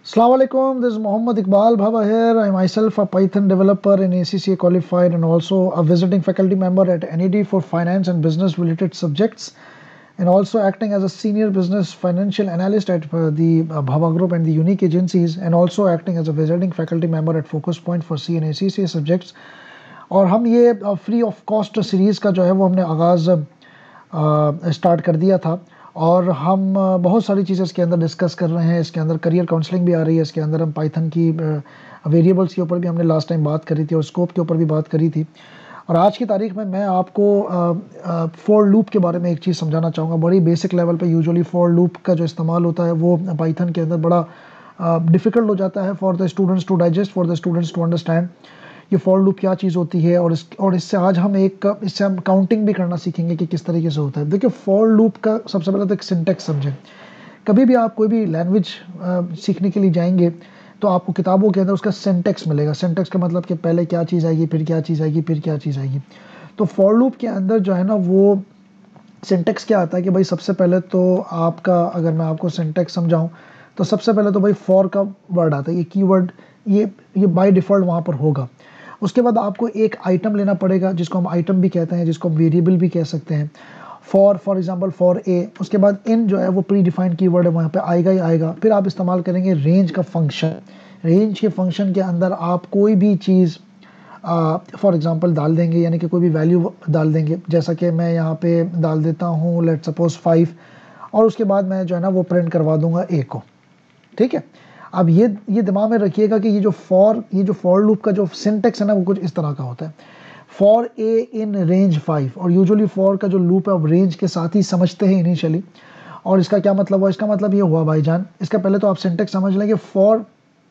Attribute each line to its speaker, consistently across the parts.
Speaker 1: Assalamu alaikum, this is Muhammad Iqbal Bhava here. I myself a Python developer and ACCA qualified and also a visiting faculty member at NED for finance and business related subjects, and also acting as a senior business financial analyst at the Bhava Group and the unique agencies, and also acting as a visiting faculty member at Focus Point for C and ACCA subjects. और हम ये free of cost series का जो है वो हमने आगाज़ start कर दिया था और हम बहुत सारी चीज़ें इसके अंदर डिस्कस कर रहे हैं। इसके अंदर करियर काउंसलिंग भी आ रही है, इसके अंदर हम पाइथन की वेरिएबल्स के ऊपर भी हमने लास्ट टाइम बात करी थी और स्कोप के ऊपर भी बात करी थी। और आज की तारीख में मैं आपको फॉर लूप के बारे में एक चीज़ समझाना चाहूँगा। बड़ी बेसिक लेवल पे यूजुअली फॉर लूप का जो इस्तेमाल होता है वो पाइथन के अंदर बड़ा डिफ़िकल्ट हो जाता है for the students to digest, for the students to understand ये फॉर लूप क्या चीज़ होती है। और इससे आज हम इससे हम काउंटिंग भी करना सीखेंगे कि किस तरीके से होता है। देखिए, फॉर लूप का सबसे पहले तो एक सिंटेक्स समझें। कभी भी आप कोई भी लैंग्वेज सीखने के लिए जाएंगे तो आपको किताबों के अंदर उसका सिंटेक्स मिलेगा। सिंटेक्स का मतलब कि पहले क्या चीज़ आएगी, फिर क्या चीज़ आएगी, फिर क्या चीज़ आएगी। तो फॉर लूप के अंदर जो है ना वो सिंटेक्स क्या आता है कि भाई सबसे पहले तो आपका, अगर मैं आपको सिंटेक्स समझाऊँ तो सबसे पहले तो भाई फॉर का वर्ड आता है, ये कीवर्ड ये बाय डिफ़ॉल्ट वहाँ पर होगा। उसके बाद आपको एक आइटम लेना पड़ेगा जिसको हम आइटम भी कहते हैं, जिसको हम वेरिएबल भी कह सकते हैं। फॉर एग्जांपल फॉर ए, उसके बाद इन जो है वो प्री डिफाइंड कीवर्ड है, वहाँ पे आएगा ही आएगा। फिर आप इस्तेमाल करेंगे रेंज का फंक्शन। रेंज के फंक्शन के अंदर आप कोई भी चीज़ फॉर एग्जांपल डाल देंगे, यानी कि कोई भी वैल्यू डाल देंगे। जैसा कि मैं यहाँ पे डाल देता हूँ लेट सपोज 5, और उसके बाद मैं जो है ना वो प्रिंट करवा दूंगा ए को। ठीक है, अब ये दिमाग में रखिएगा कि ये जो फॉर लूप का जो सिंटेक्स है ना वो कुछ इस तरह का होता है। फॉर ए इन रेंज 5, और यूजुअली फॉर का जो लूप है अब रेंज के साथ ही समझते हैं इनिशियली। और इसका क्या मतलब हुआ? इसका मतलब ये हुआ भाईजान, इसका पहले तो आप सिंटेक्स समझ लें कि फॉर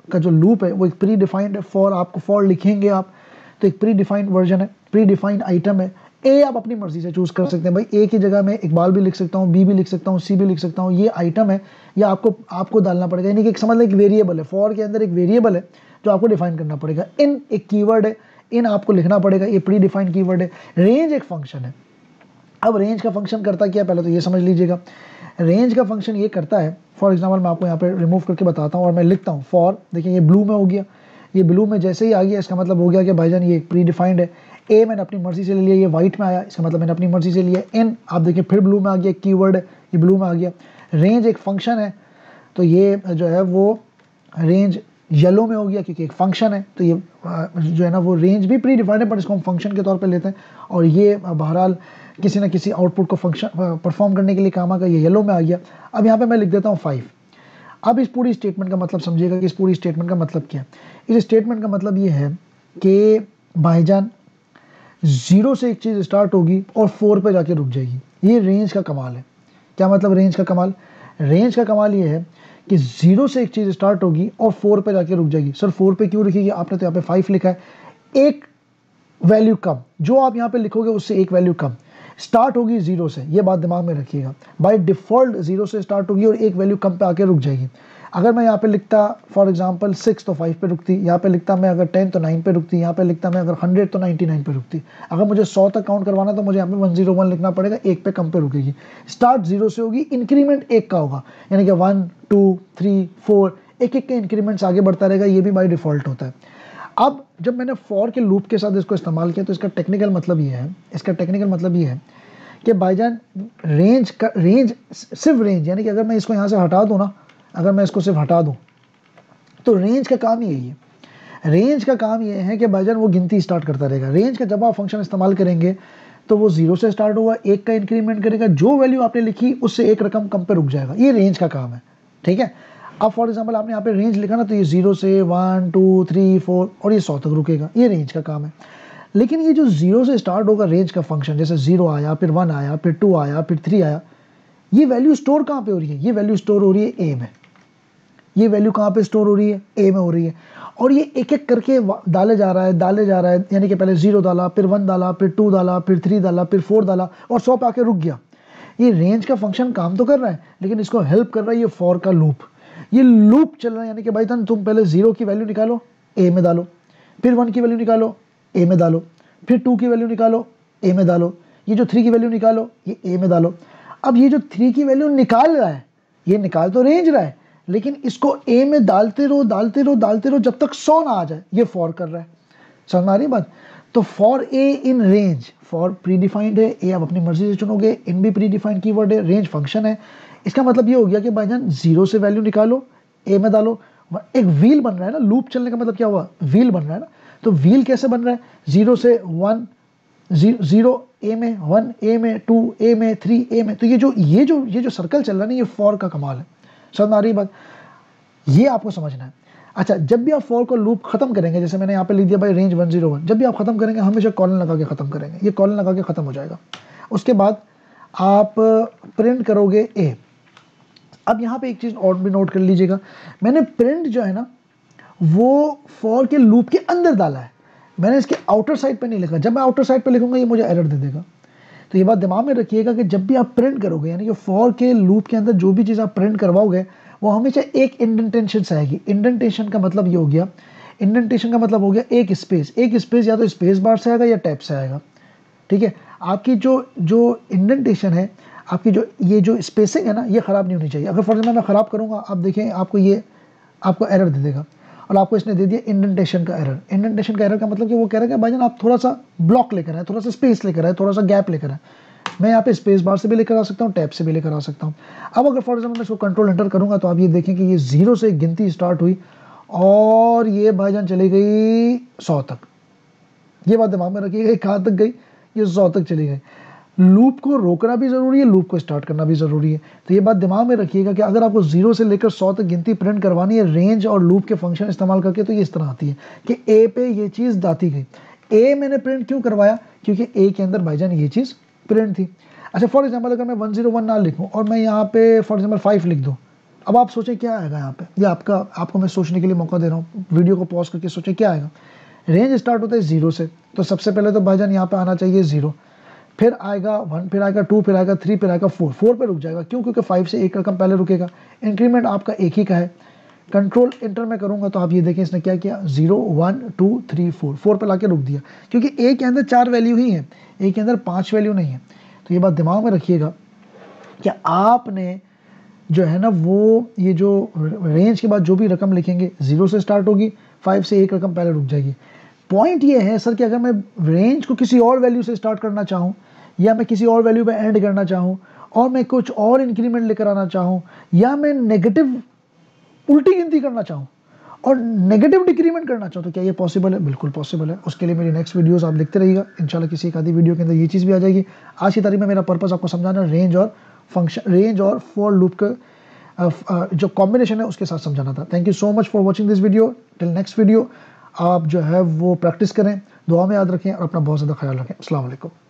Speaker 1: का जो लूप है वो एक प्री डिफाइंड है। फॉर आपको फॉर लिखेंगे आप तो एक प्री डिफाइंड वर्जन है, प्री डिफाइंड आइटम है। ए आप अपनी मर्जी से चूज कर सकते हैं। भाई ए की जगह मैं इकबाल भी लिख सकता हूँ, बी भी लिख सकता हूँ, सी भी लिख सकता हूँ। ये आइटम है, या आपको डालना पड़ेगा। यानी कि एक समझ लें एक वेरिएबल है, फॉर के अंदर एक वेरिएबल है जो आपको डिफाइन करना पड़ेगा। इन एक कीवर्ड है, इन आपको लिखना पड़ेगा, ये प्री डिफाइंड कीवर्ड है। रेंज एक फंक्शन है। अब रेंज का फंक्शन करता क्या, पहले तो ये समझ लीजिएगा। रेंज का फंक्शन ये करता है, फॉर एग्जाम्पल मैं आपको यहाँ पे रिमूव करके बताता हूँ और मैं लिखता हूँ फॉर। देखिए ये ब्लू में हो गया, ये ब्लू में जैसे ही आ गया इसका मतलब हो गया कि भाईजान ये प्री डिफाइंड है। ए मैंने अपनी मर्जी से ले लिया, ये वाइट में आया, इसका मतलब मैंने अपनी मर्जी से लिया। इन आप देखिए फिर ब्लू में आ गया, कीवर्ड है, ये ब्लू में आ गया। रेंज एक फंक्शन है, तो ये जो है वो रेंज येलो में हो गया क्योंकि एक फंक्शन है। तो ये जो है ना वो रेंज भी प्री डिफाइंड है, पर इसको हम फंक्शन के तौर पे लेते हैं। और ये बहरहाल किसी ना किसी आउटपुट को फंक्शन परफॉर्म करने के लिए काम आएगा। ये येलो में आ गया। अब यहाँ पे मैं लिख देता हूँ 5। अब इस पूरी स्टेटमेंट का मतलब समझिएगा कि इस पूरी स्टेटमेंट का मतलब क्या है। इस स्टेटमेंट का मतलब ये है कि भाईजान 0 से एक चीज़ स्टार्ट होगी और 4 पे जाके रुक जाएगी। ये रेंज का कमाल है। क्या मतलब रेंज का कमाल? रेंज का कमाल ये है कि 0 से एक चीज़ स्टार्ट होगी और 4 पे जाके रुक जाएगी। सर 4 पे क्यों रुकेगी? आपने तो यहाँ पे 5 लिखा है, एक वैल्यू कम, जो आप यहाँ पे लिखोगे उससे एक वैल्यू कम। स्टार्ट होगी 0 से, ये बात दिमाग में रखिएगा। बाय डिफ़ॉल्ट 0 से स्टार्ट होगी और एक वैल्यू कम पे आके रुक जाएगी। अगर मैं यहाँ पे लिखता फॉर एग्जांपल 6 तो 5 पे रुकती, यहाँ पे लिखता मैं अगर 10 तो 9 पे रुकती, यहाँ पे लिखता मैं अगर 100 तो 99 पे रुकती। अगर मुझे 100 तक काउंट करवाना तो मुझे यहाँ पे 101 लिखना पड़ेगा, एक पे कम पे रुकेगी। स्टार्ट 0 से होगी, इंक्रीमेंट एक का होगा, यानी कि 1 2 3 4 एक एक के इंक्रीमेंट्स आगे बढ़ता रहेगा। ये भी बाय डिफ़ॉल्ट होता है। अब जब मैंने फॉर के लूप के साथ इसको इस्तेमाल किया तो इसका टेक्निकल मतलब ये है कि भाईजान रेंज सिर्फ रेंज, यानी कि अगर मैं इसको यहाँ से हटा दूँ ना, अगर मैं इसको सिर्फ हटा दूँ तो रेंज का काम यही है। रेंज का काम ये है कि भाईजान वो गिनती स्टार्ट करता रहेगा। रेंज का जब आप फंक्शन इस्तेमाल करेंगे तो वो 0 से स्टार्ट होगा, एक का इंक्रीमेंट करेगा, जो वैल्यू आपने लिखी उससे एक रकम कम पे रुक जाएगा। ये रेंज का काम है। ठीक है, अब फॉर एग्जाम्पल आपने यहाँ पे रेंज लिखा ना, तो ये 0 से 1 2 3 4 और ये 100 तक रुकेगा। ये रेंज का काम है। लेकिन ये जो 0 से स्टार्ट होगा रेंज का फंक्शन, जैसे 0 आया, फिर 1 आया, फिर 2 आया, फिर 3 आया, ये वैल्यू स्टोर कहाँ पे हो रही है? ये वैल्यू स्टोर हो रही है ए में। ये वैल्यू कहाँ पे स्टोर हो रही है? ए में हो रही है। और ये एक एक करके डाले जा रहा है, यानी कि पहले 0 डाला, फिर 1 डाला, फिर 2 डाला, फिर 3 डाला, फिर 4 डाला और 100 पे आके रुक गया। ये रेंज का फंक्शन काम तो कर रहा है, लेकिन इसको हेल्प कर रहा है ये फॉर का लूप। ये लूप चल रहा है, यानी कि भाई तुम पहले 0 की वैल्यू निकालो, ए में डालो, फिर 1 की वैल्यू निकालो, ए में डालो, फिर 2 की वैल्यू निकालो, ए में डालो, ये जो 3 की वैल्यू निकालो, ये ए में डालो। अब ये जो 3 की वैल्यू निकाल रहा है, ये निकाल तो रेंज रहा है, लेकिन इसको ए में डालते रहो जब तक 100 ना आ जाए, ये फॉर कर रहा है। समझ आ रही बात? तो for a in range, for pre defined है, ए आप अपनी मर्जी से चुनोगे, इन भी प्री डिफाइंड कीवर्ड है, रेंज फंक्शन है। इसका मतलब ये हो गया कि भाईजान 0 से वैल्यू निकालो, ए में डालो, एक व्हील बन रहा है ना, लूप चलने का मतलब क्या हुआ, व्हील बन रहा है ना। तो व्हील कैसे बन रहा है, 0 से 1, 0 ए में, 1 ए में, 2 ए में, 3 ए में। तो ये जो सर्कल चल रहा है ना, ये फॉर का कमाल है। समझ आ रही बात? ये आपको समझना है। अच्छा, जब भी आप फॉर को लूप खत्म करेंगे, जैसे मैंने यहाँ पे लिख दिया भाई रेंज 101, जब भी आप खत्म करेंगे हमेशा कॉलन लगा के खत्म करेंगे, ये कॉलन लगा के खत्म हो जाएगा। उसके बाद आप प्रिंट करोगे ए। अब यहाँ पे एक चीज और भी नोट कर लीजिएगा, मैंने प्रिंट जो है ना वो फॉर के लूप के अंदर डाला है, मैंने इसके आउटर साइड पे नहीं लिखा। जब मैं आउटर साइड पे लिखूंगा ये मुझे एरर दे देगा। तो ये बात दिमाग में रखिएगा कि जब भी आप प्रिंट करोगे, यानी कि फॉर के लूप के अंदर जो भी चीज़ आप प्रिंट करवाओगे वो हमेशा एक इंडेंटेशन से आएगी। इंडेंटेशन का मतलब ये हो गया, इंडेंटेशन का मतलब हो गया एक स्पेस या तो स्पेस बार से आएगा या टैब से आएगा। ठीक है, आपकी जो इंडेंटेशन है, आपकी ये जो स्पेसिंग है ना, ये खराब नहीं होनी चाहिए। अगर फॉर एग्जाम्पल मैं खराब करूंगा, आप देखें आपको एरर दे देगा, और आपको इसने दे दिया इंडेंटेशन का एरर। इंडेंटेशन का एरर का मतलब कि वो कह रहा है कि भाईजान आप थोड़ा सा ब्लॉक लेकर आए, थोड़ा सा स्पेस लेकर आए, थोड़ा सा गैप लेकर आए। मैं यहाँ पे स्पेस बार से भी लेकर आ सकता हूँ, टैब से भी लेकर आ सकता हूँ। अब अगर फॉर एग्जाम्पल मैं इसको कंट्रोल एंटर करूंगा तो आप ये देखें कि ये 0 से गिनती स्टार्ट हुई और ये भाईजान चली गई 100 तक। ये बात दिमाग में रखिएगा, कहाँ तक गई, ये 100 तक चली गई। लूप को रोकना भी जरूरी है, लूप को स्टार्ट करना भी जरूरी है। तो ये बात दिमाग में रखिएगा कि अगर आपको 0 से लेकर 100 तक गिनती प्रिंट करवानी है रेंज और लूप के फंक्शन इस्तेमाल करके, तो ये इस तरह आती है कि ए पे ये चीज़ दाती गई। ए मैंने प्रिंट क्यों करवाया, क्योंकि ए के अंदर भाईजान ये चीज़ प्रिंट थी। अच्छा, फॉर एग्जाम्पल अगर मैं 101 ना लिखूँ और मैं यहाँ पे फॉर एग्जाम्पल 5 लिख दूँ, अब आप सोचें क्या आएगा यहाँ पे, ये आपको मैं सोचने के लिए मौका दे रहा हूँ, वीडियो को पॉज करके सोचें क्या आएगा। रेंज स्टार्ट होता है 0 से, तो सबसे पहले तो भाईजान यहाँ पे आना चाहिए 0, फिर आएगा 1, फिर आएगा 2, फिर आएगा 3, फिर आएगा 4 पे रुक जाएगा। क्यों? क्योंकि 5 से एक रकम पहले रुकेगा। इंक्रीमेंट आपका एक ही का है। कंट्रोल एंटर में करूंगा तो आप ये देखें इसने क्या किया, 0, 1, 2, 3, 4 पे लाके रुक दिया, क्योंकि ए के अंदर 4 वैल्यू ही है, ए के अंदर 5 वैल्यू नहीं है। तो ये बात दिमाग में रखिएगा कि आपने जो है ना वो ये जो रेंज के बाद जो भी रकम लिखेंगे 0 से स्टार्ट होगी, 5 से एक रकम पहले रुक जाएगी। पॉइंट ये है सर कि अगर मैं रेंज को किसी और वैल्यू से स्टार्ट करना चाहूँ, या मैं किसी और वैल्यू पे एंड करना चाहूँ, और मैं कुछ और इंक्रीमेंट लेकर आना चाहूँ, या मैं नेगेटिव उल्टी गिनती करना चाहूँ और नेगेटिव डिक्रीमेंट करना चाहूँ, तो क्या ये पॉसिबल है? बिल्कुल पॉसिबल है। उसके लिए मेरी नेक्स्ट वीडियोस आप देखते रहिएगा, इंशाल्लाह किसी एक आधी वीडियो के अंदर ये चीज़ भी आ जाएगी। आज की तारीख में मेरा पर्पस आपको समझाना रेंज और फंक्शन, रेंज और फॉर लूप का जो कॉम्बिनेशन है उसके साथ समझाना था। Thank you so much for watching this video. Till next video आप जो है वो प्रैक्टिस करें, दुआ में याद रखें और अपना बहुत ज़्यादा ख्याल रखें। अस्सलाम वालेकुम।